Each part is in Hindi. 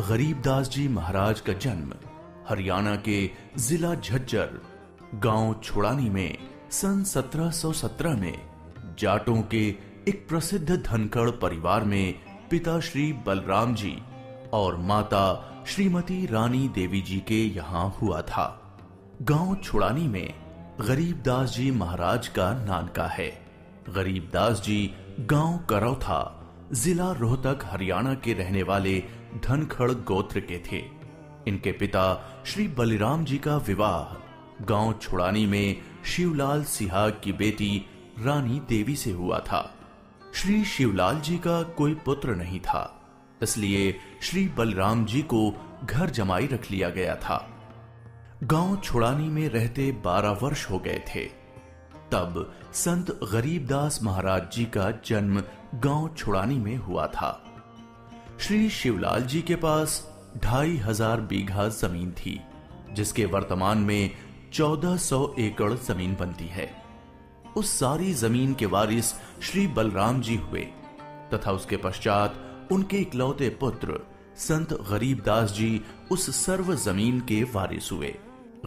गरीबदास जी महाराज का जन्म हरियाणा के जिला झज्जर गांव छुड़ानी में सन 1717 में जाटों के एक प्रसिद्ध धनखड़ परिवार में पिता श्री बलराम जी और माता श्रीमती रानी देवी जी के यहाँ हुआ था। गांव छुड़ानी में गरीबदास जी महाराज का नानका है। गरीबदास जी गांव करौथा जिला रोहतक हरियाणा के रहने वाले धनखड़ गोत्र के थे। इनके पिता श्री बलिराम जी का विवाह गांव छुड़ानी में शिवलाल सिहाग की बेटी रानी देवी से हुआ था। श्री शिवलाल जी का कोई पुत्र नहीं था, इसलिए श्री बलराम जी को घर जमाई रख लिया गया था। गांव छुड़ानी में रहते 12 वर्ष हो गए थे, तब संत गरीबदास महाराज जी का जन्म गांव छुड़ानी में हुआ था। श्री शिवलाल जी के पास 2500 बीघा जमीन थी, जिसके वर्तमान में 1400 एकड़ जमीन बनती है। उस सारी जमीन के वारिस श्री बलराम जी हुए तथा उसके पश्चात उनके इकलौते पुत्र संत गरीबदास जी उस सर्व जमीन के वारिस हुए।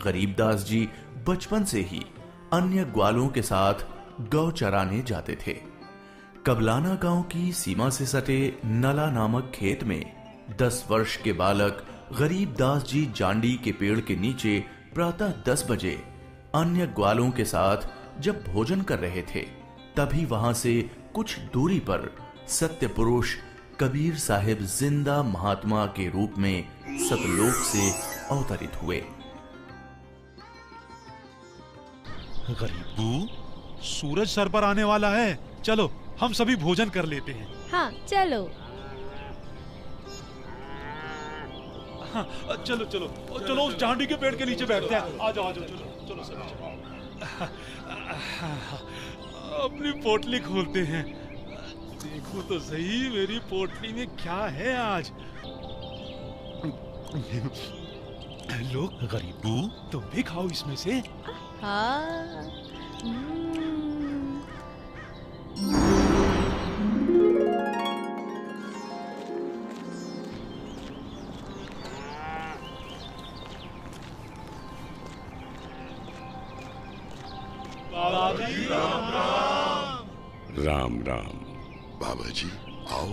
गरीबदास जी बचपन से ही अन्य ग्वालों के साथ गौ चराने जाते थे। कबलाना गांव की सीमा से सटे नला नामक खेत में 10 वर्ष के बालक गरीबदास जी जांडी के पेड़ के नीचे प्रातः 10 बजे अन्य ग्वालों के साथ जब भोजन कर रहे थे, तभी वहां से कुछ दूरी पर सत्य पुरुष कबीर साहिब जिंदा महात्मा के रूप में सतलोक से अवतरित हुए। गरीबू, सूरज सर पर आने वाला है, चलो हम सभी भोजन कर लेते हैं। हाँ चलो। हाँ, चलो चलो चलो उस जांडी के पेड़ के नीचे बैठते हैं। आ जाओ चलो चलो सभी चलो। अपनी पोटली खोलते हैं। देखो तो सही मेरी पोटली में क्या है आज। लो गरीबू, तुम भी खाओ इसमें से। हाँ। राम राम। बाबा जी आओ,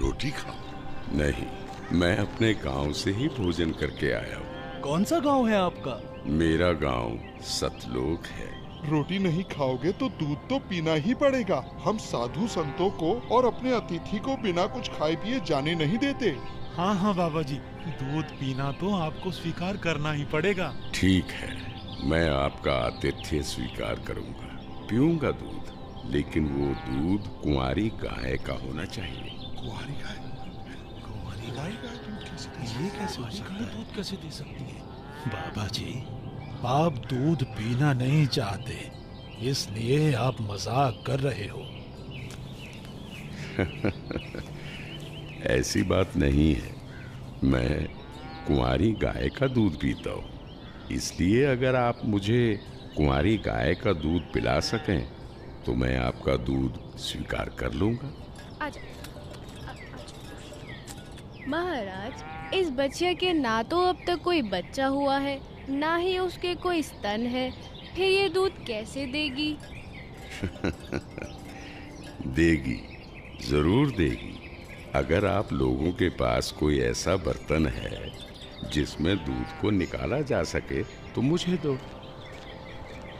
रोटी खाओ। नहीं, मैं अपने गांव से ही भोजन करके आया हूँ। कौन सा गांव है आपका? मेरा गांव सतलोक है। रोटी नहीं खाओगे तो दूध तो पीना ही पड़ेगा। हम साधु संतों को और अपने अतिथि को बिना कुछ खाए पिए जाने नहीं देते। हाँ हाँ बाबा जी, दूध पीना तो आपको स्वीकार करना ही पड़ेगा। ठीक है, मैं आपका आतिथ्य स्वीकार करूंगा, पीऊंगा दूध, लेकिन वो दूध कुंवारी गाय का होना चाहिए। कुंवारी गाय? कुंवारी गाय? ये कैसे हो सकता है? दूध कैसे दे सकती है? बाबा जी, आप दूध पीना नहीं चाहते, इसलिए आप मजाक कर रहे हो। ऐसी बात नहीं है, मैं कुंवारी गाय का दूध पीता हूँ, इसलिए अगर आप मुझे कुंवारी गाय का दूध पिला सकें तो मैं आपका दूध स्वीकार कर लूंगा। महाराज, इस बच्चे के ना तो अब तक कोई बच्चा हुआ है, ना ही उसके कोई स्तन है, फिर ये दूध कैसे देगी? देगी, जरूर देगी। अगर आप लोगों के पास कोई ऐसा बर्तन है जिसमें दूध को निकाला जा सके तो मुझे दो।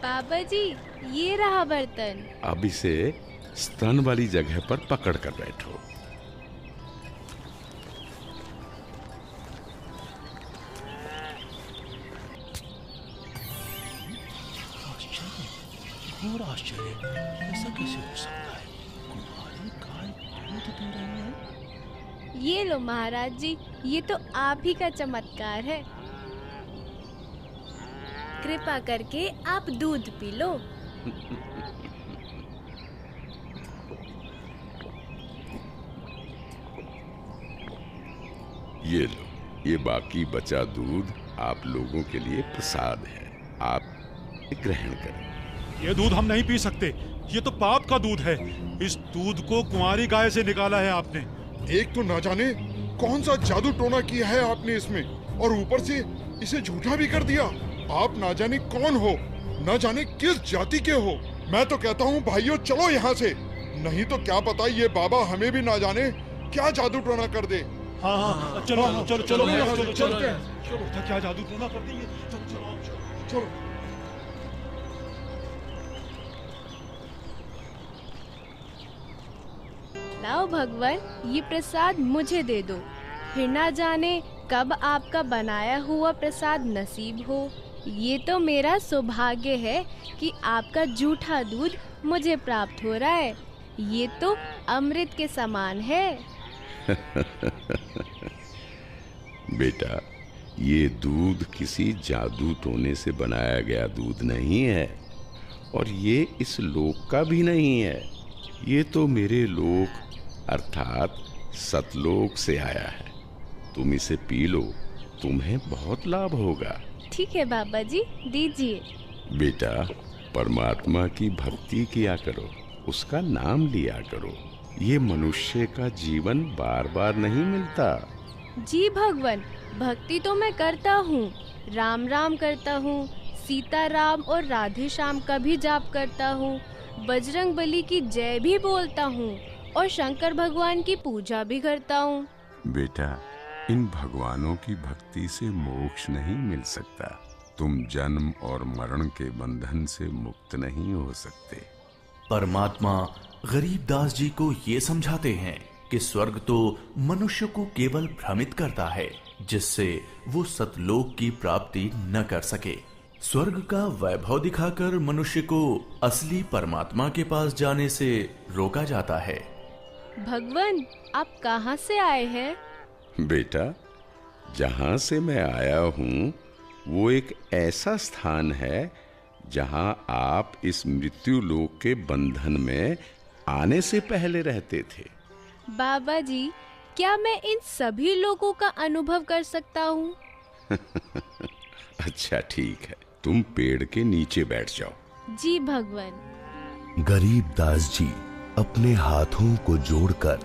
बाबा जी, ये रहा बर्तन। अब इसे स्तन वाली जगह पर पकड़ कर बैठो। घोर आश्चर्य, ऐसा कैसे हो सकता है? कुंवारी गाय दूध दे रही है। ये लो महाराज जी, ये तो आप ही का चमत्कार है। कृपा करके आप दूध पी लो। ये लो, ये बाकी बचा दूध आप लोगों के लिए प्रसाद है, आप ग्रहण करें। ये दूध हम नहीं पी सकते, ये तो पाप का दूध है। इस दूध को कुंवारी गाय से निकाला है आपने। एक तो ना जाने कौन सा जादू टोना किया है आपने इसमें, और ऊपर से इसे झूठा भी कर दिया। आप ना जाने कौन हो, ना जाने किस जाति के हो। मैं तो कहता हूँ भाइयों चलो यहाँ से, नहीं तो क्या पता ये बाबा हमें भी ना जाने क्या जादू टोना कर दे। हाँ, चलो चलो चलो यहाँ से चलो चलते हैं। चलो, क्या जादू टोना कर देंगे। चलो लाओ भगवान, ये प्रसाद मुझे दे दो, फिर ना जाने कब आपका बनाया हुआ प्रसाद नसीब हो। ये तो मेरा सौभाग्य है कि आपका जूठा दूध मुझे प्राप्त हो रहा है। ये तो अमृत के समान है। बेटा, ये दूध किसी जादू टोने से बनाया गया दूध नहीं है, और ये इस लोक का भी नहीं है। ये तो मेरे लोक अर्थात सतलोक से आया है। तुम इसे पी लो, तुम्हें बहुत लाभ होगा। ठीक है बाबा जी, दीजिए। बेटा, परमात्मा की भक्ति किया करो, उसका नाम लिया करो। ये मनुष्य का जीवन बार बार नहीं मिलता। जी भगवान, भक्ति तो मैं करता हूँ, राम राम करता हूँ, सीता राम और राधे श्याम का भी जाप करता हूँ, बजरंग बली की जय भी बोलता हूँ और शंकर भगवान की पूजा भी करता हूँ। बेटा, इन भगवानों की भक्ति से मोक्ष नहीं मिल सकता। तुम जन्म और मरण के बंधन से मुक्त नहीं हो सकते। परमात्मा गरीबदास जी को ये समझाते हैं कि स्वर्ग तो मनुष्य को केवल भ्रमित करता है, जिससे वो सतलोक की प्राप्ति न कर सके। स्वर्ग का वैभव दिखाकर मनुष्य को असली परमात्मा के पास जाने से रोका जाता है। भगवान, आप कहाँ से आए हैं? बेटा, जहां से मैं आया हूँ वो एक ऐसा स्थान है जहां आप इस मृत्यु लोक के बंधन में आने से पहले रहते थे। बाबा जी, क्या मैं इन सभी लोगों का अनुभव कर सकता हूँ? अच्छा ठीक है, तुम पेड़ के नीचे बैठ जाओ। जी भगवान। गरीबदास जी अपने हाथों को जोड़कर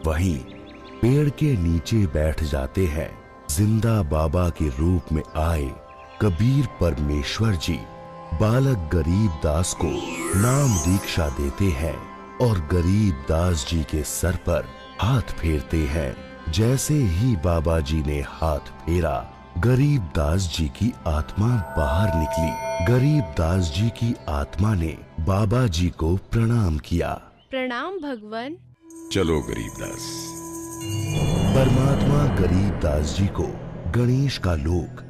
वहीं पेड़ के नीचे बैठ जाते हैं। जिंदा बाबा के रूप में आए कबीर परमेश्वर जी बालक गरीबदास को नाम दीक्षा देते हैं और गरीबदास जी के सर पर हाथ फेरते हैं। जैसे ही बाबा जी ने हाथ फेरा, गरीबदास जी की आत्मा बाहर निकली। गरीबदास जी की आत्मा ने बाबा जी को प्रणाम किया। प्रणाम भगवान। चलो गरीबदास। परमात्मा गरीबदास जी को गणेश का लोक,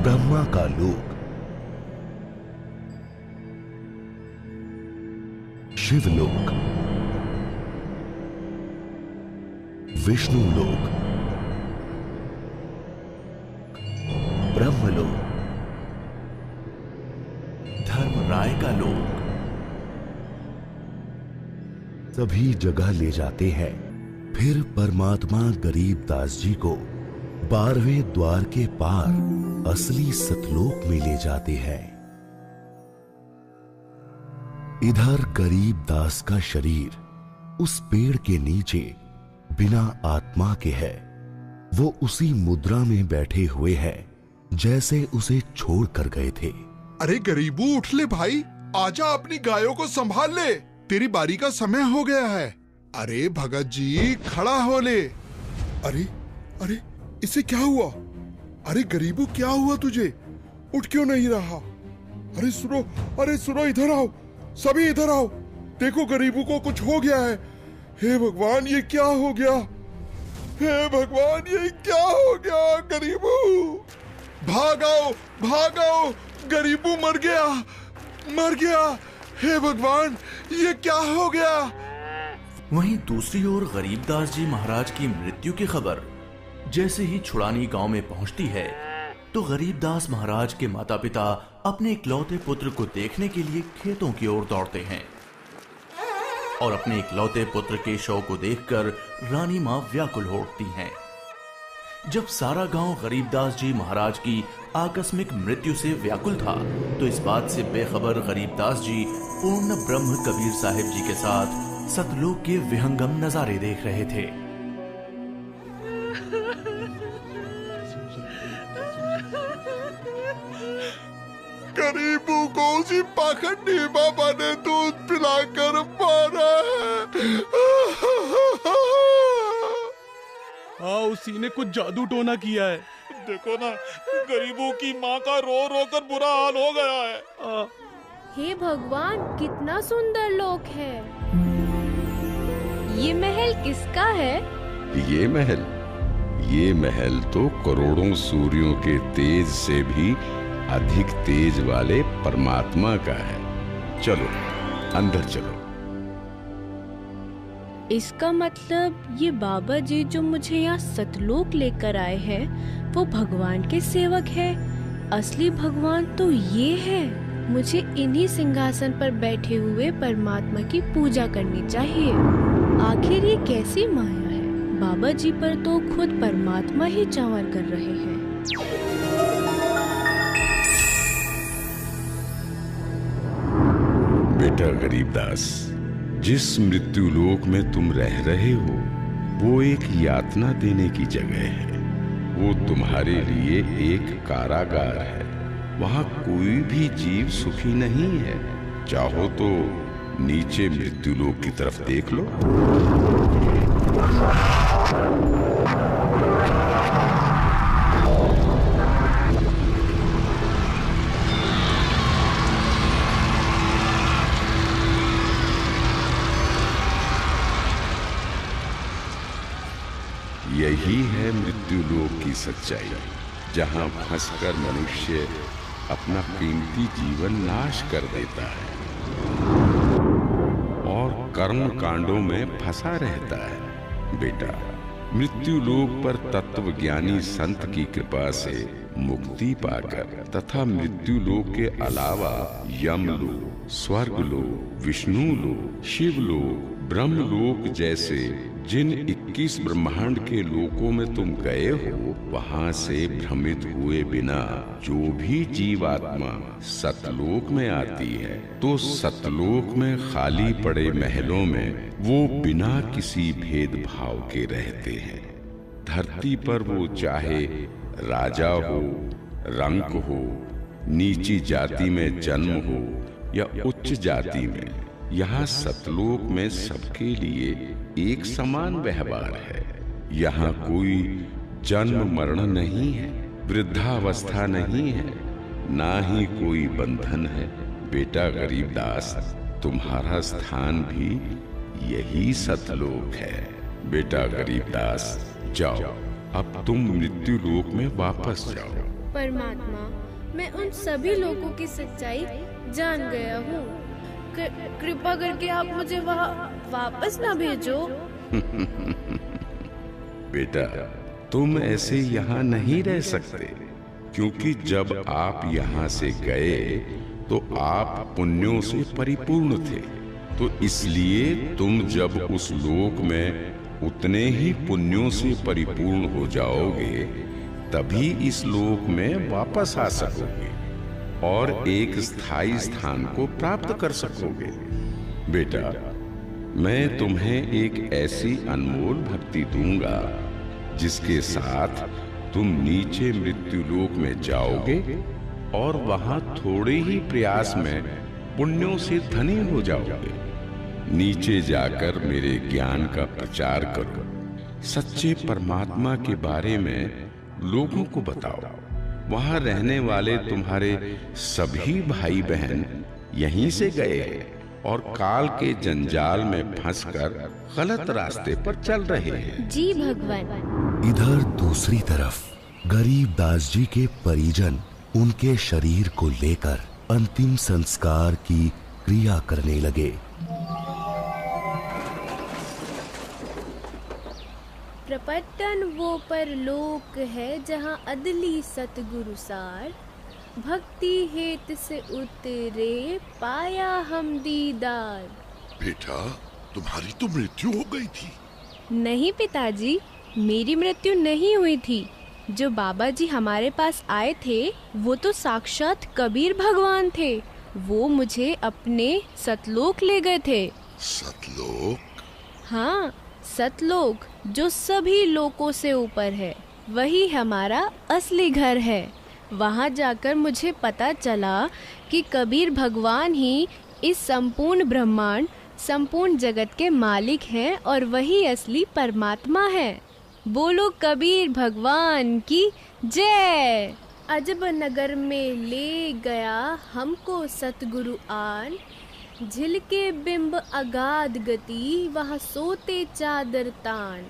ब्रह्मा का लोक, शिवलोक, विष्णु लोक, ब्रह्मलोक, धर्मराय का लोक, सभी जगह ले जाते हैं। फिर परमात्मा गरीबदास जी को 12वें द्वार के पार असली सतलोक में ले जाते हैं। इधर गरीबदास का शरीर उस पेड़ के नीचे बिना आत्मा के है। वो उसी मुद्रा में बैठे हुए हैं जैसे उसे छोड़ कर गए थे। अरे गरीबू, उठ ले भाई, आजा, अपनी गायों को संभाल ले, तेरी बारी का समय हो गया है। अरे भगत जी, खड़ा हो ले। अरे अरे, इसे क्या हुआ? अरे गरीबू, क्या हुआ तुझे? उठ क्यों नहीं रहा? अरे सुनो, अरे सुनो, इधर आओ, सभी इधर आओ। देखो गरीबू को कुछ हो गया है। हे भगवान, ये क्या हो गया? हे भगवान, ये क्या हो गया? गरीबू, भागाओ भागाओ, गरीबू मर गया, मर गया। हे भगवान, ये क्या हो गया? वहीं दूसरी ओर गरीबदास जी महाराज की मृत्यु की खबर जैसे ही छुड़ानी गांव में पहुंचती है, तो गरीबदास महाराज के माता पिता अपने इकलौते पुत्र को देखने के लिए खेतों की ओर दौड़ते हैं और अपने इकलौते पुत्र के शव को देखकर रानी मां व्याकुल हो उठती हैं। जब सारा गांव गरीबदास जी महाराज की आकस्मिक मृत्यु से व्याकुल था, तो इस बात से बेखबर गरीबदास जी पूर्ण ब्रह्म कबीर साहिब जी के साथ सतलोक के विहंगम नजारे देख रहे थे। गरीबों को उसी पाखंडी बाबा ने दूध पिलाकर मारा है। हाँ, उसी ने कुछ जादू टोना किया है। देखो ना, गरीबों की माँ का रो रो कर बुरा हाल हो गया है। हे भगवान, कितना सुंदर लोक है। ये महल किसका है? ये महल तो करोड़ों सूर्यों के तेज से भी अधिक तेज वाले परमात्मा का है। चलो अंदर चलो। इसका मतलब ये बाबा जी जो मुझे यहाँ सतलोक लेकर आए हैं वो भगवान के सेवक है। असली भगवान तो ये है। मुझे इन्हीं सिंहासन पर बैठे हुए परमात्मा की पूजा करनी चाहिए। आखिर ये कैसी माया है? बाबा जी पर तो खुद परमात्मा ही चावर कर रहे हैं। बेटा गरीबदास, जिस मृत्युलोक में तुम रह रहे हो वो एक यातना देने की जगह है। वो तुम्हारे लिए एक कारागार है। वहाँ कोई भी जीव सुखी नहीं है। चाहो तो नीचे मृत्युलोक की तरफ देख लो। यही है मृत्युलोक की सच्चाई, जहां फंसकर मनुष्य अपना कीमती जीवन नाश कर देता है और कर्म कांडों में फंसा रहता है। बेटा, मृत्युलोक पर तत्वज्ञानी संत की कृपा से मुक्ति पाकर तथा मृत्युलोक के अलावा यमलोक, स्वर्गलोक, विष्णुलोक, शिवलोक, ब्रह्मलोक जैसे जिन 21 ब्रह्मांड के लोकों में तुम गए हो, वहां से भ्रमित हुए बिना जो भी जीवात्मा सतलोक में आती है तो सतलोक में खाली पड़े महलों में वो बिना किसी भेदभाव के रहते हैं। धरती पर वो चाहे राजा हो, रंक हो, नीची जाति में जन्म हो या उच्च जाति में, यहाँ सतलोक में सबके लिए एक समान व्यवहार है। यहाँ कोई जन्म मरण नहीं है, वृद्धावस्था नहीं है, ना ही कोई बंधन है। बेटा गरीबदास, तुम्हारा स्थान भी यही सतलोक है। बेटा गरीबदास, जाओ, अब तुम मृत्युलोक में वापस जाओ। परमात्मा, मैं उन सभी लोगों की सच्चाई जान गया हूँ। कृपा करके आप मुझे वहाँ वापस ना भेजो। बेटा, तुम ऐसे यहाँ नहीं रह सकते, क्योंकि जब आप यहाँ से गए तो आप पुण्यों से परिपूर्ण थे। तो इसलिए तुम जब उस लोक में उतने ही पुण्यों से परिपूर्ण हो जाओगे तभी इस लोक में वापस आ सकोगे और एक स्थायी स्थान को प्राप्त कर सकोगे। बेटा, मैं तुम्हें एक ऐसी अनमोल भक्ति दूंगा जिसके साथ तुम नीचे मृत्युलोक में जाओगे और वहां थोड़े ही प्रयास में पुण्यों से धनी हो जाओगे। नीचे जाकर मेरे ज्ञान का प्रचार करो, सच्चे परमात्मा के बारे में लोगों को बताओ। वहां रहने वाले तुम्हारे सभी भाई बहन यहीं से गए हैं और काल के जंजाल में फंसकर गलत रास्ते पर चल रहे हैं। जी भगवान। इधर दूसरी तरफ गरीबदास जी के परिजन उनके शरीर को लेकर अंतिम संस्कार की क्रिया करने लगे। प्रपट्टन वो परलोक है जहाँ अदली सतगुरु सार, भक्ति हेत से उतरे पाया हम दीदार। बेटा, तुम्हारी तो मृत्यु हो गई थी। नहीं पिताजी, मेरी मृत्यु नहीं हुई थी। जो बाबा जी हमारे पास आए थे वो तो साक्षात कबीर भगवान थे। वो मुझे अपने सतलोक ले गए थे। सतलोक? हाँ, सतलोक जो सभी लोकों से ऊपर है, वही हमारा असली घर है। वहाँ जाकर मुझे पता चला कि कबीर भगवान ही इस संपूर्ण ब्रह्मांड, संपूर्ण जगत के मालिक हैं और वही असली परमात्मा है। बोलो कबीर भगवान की जय। अजब नगर में ले गया हमको सतगुरु आन, झिलके बिंब अगाध गति, वहाँ सोते चादर तान।